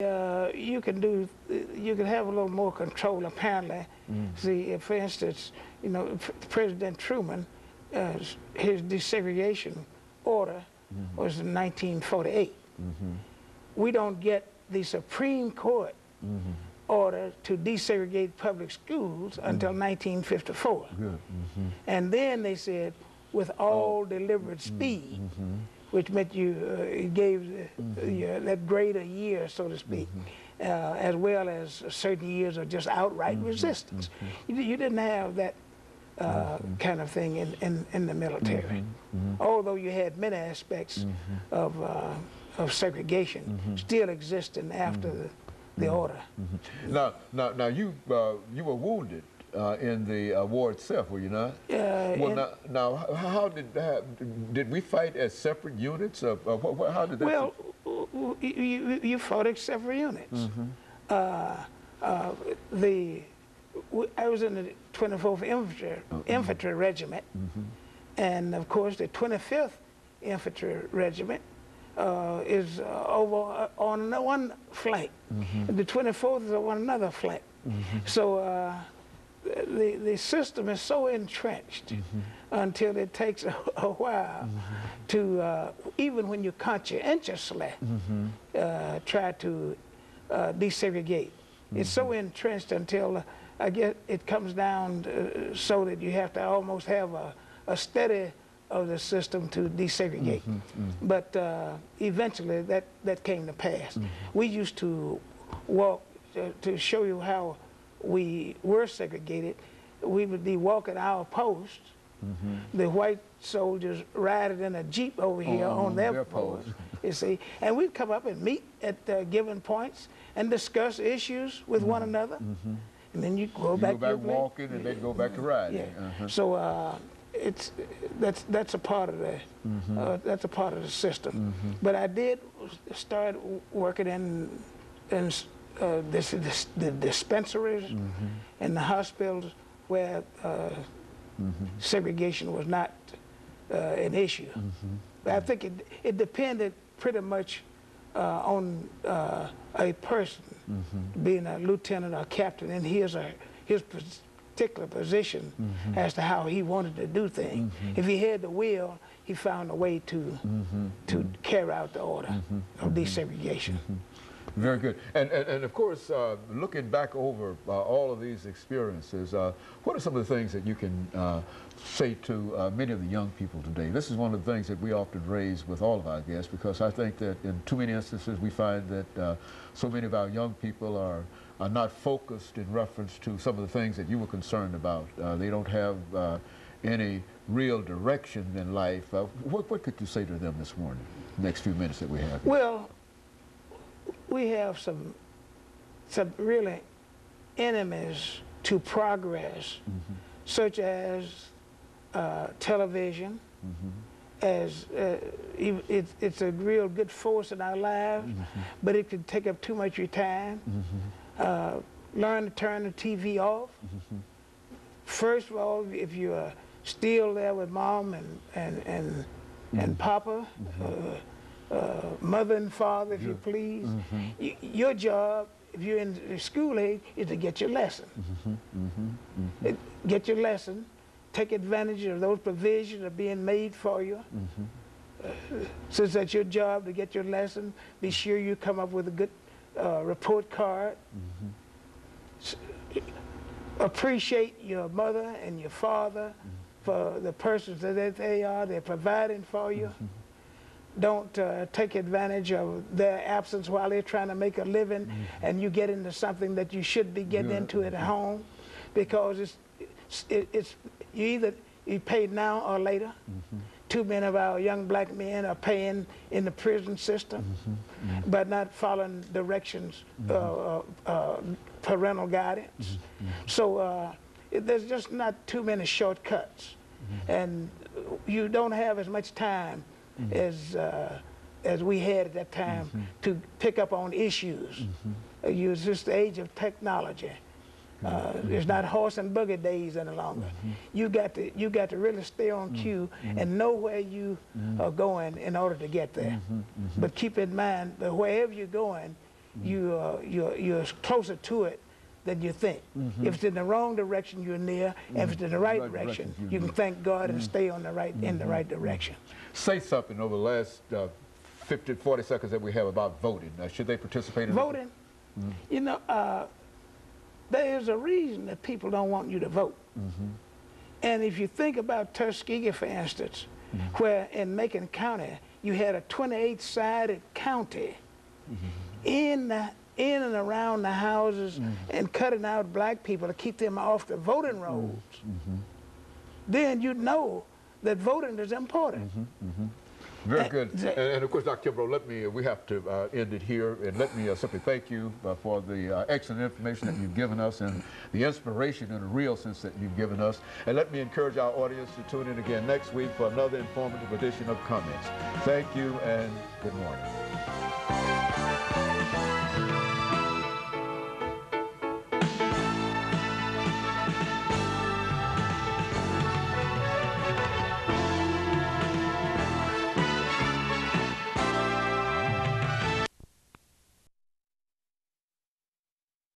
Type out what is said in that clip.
You can have a little more control apparently. See, for instance, you know, President Truman, his desegregation order was in 1948. We don't get the Supreme Court order to desegregate public schools until 1954. And then they said, with all deliberate speed, which meant it gave that grade a year, so to speak, as well as certain years of just outright resistance. You didn't have that kind of thing in the military. Although you had many aspects of segregation still existing after the order. Now you were wounded in the war itself, were you not? Well, now how did we fight as separate units? How did that? Well, you fought as separate units. I was in the 24th Infantry Regiment, and of course the 25th Infantry Regiment is over on one flank. The 24th is on another flank. So the system is so entrenched until it takes a while to, even when you conscientiously try to desegregate. It's so entrenched until I guess it comes down so that you have to almost have a study of the system to desegregate. But eventually that came to pass. We used to walk, to show you how we were segregated, we would be walking our post. The white soldiers riding in a Jeep over here on their post, you see. And we'd come up and meet at given points and discuss issues with one another. And then you go back walking and then go back to riding. So that's a part of the system. But I did start working in the dispensaries and the hospitals where segregation was not an issue. But I think it depended pretty much on a person being a lieutenant or captain in his particular position as to how he wanted to do things. If he had the will, he found a way to carry out the order of desegregation. Very good. And of course, looking back over all of these experiences, what are some of the things that you can say to many of the young people today? This is one of the things that we often raise with all of our guests, because I think that in too many instances we find that so many of our young people are not focused in reference to some of the things that you were concerned about. They don't have any real direction in life. What could you say to them this morning, next few minutes that we have? Well, we have some really enemies to progress, such as television. As it's a real good force in our lives, but it can take up too much of your time. Learn to turn the TV off. First of all, if you're still there with mom and papa, mother and father, if you please, your job, if you're in the school age, is to get your lesson. Get your lesson. Take advantage of those provisions that are being made for you. Since that's your job to get your lesson, be sure you come up with a good report card. Appreciate your mother and your father for the persons that they are. They're providing for you. Don't take advantage of their absence while they're trying to make a living and you get into something that you should be getting into at home, because you pay now or later. Too many of our young black men are paying in the prison system, but not following directions, parental guidance. So there's just not too many shortcuts, and you don't have as much time as we had at that time to pick up on issues. It's just the age of technology. It's not horse and buggy days any longer. You got to really stay on cue and know where you are going in order to get there. But keep in mind that wherever you're going, you're closer to it than you think. If it's in the wrong direction, you're near. If it's in the right direction, you can thank God and stay on the right in the right direction. Say something over the last 40 seconds that we have about voting. Should they participate in voting? You know, there is a reason that people don't want you to vote. And if you think about Tuskegee, for instance, where in Macon County you had a 28-sided county in and around the houses and cutting out black people to keep them off the voting rolls, then you know that voting is important. Very good. And of course, Dr. Kimbrough, we have to end it here, and let me simply thank you for the excellent information that you've given us and the inspiration in a real sense that you've given us. And let me encourage our audience to tune in again next week for another informative edition of Comments. Thank you and good morning.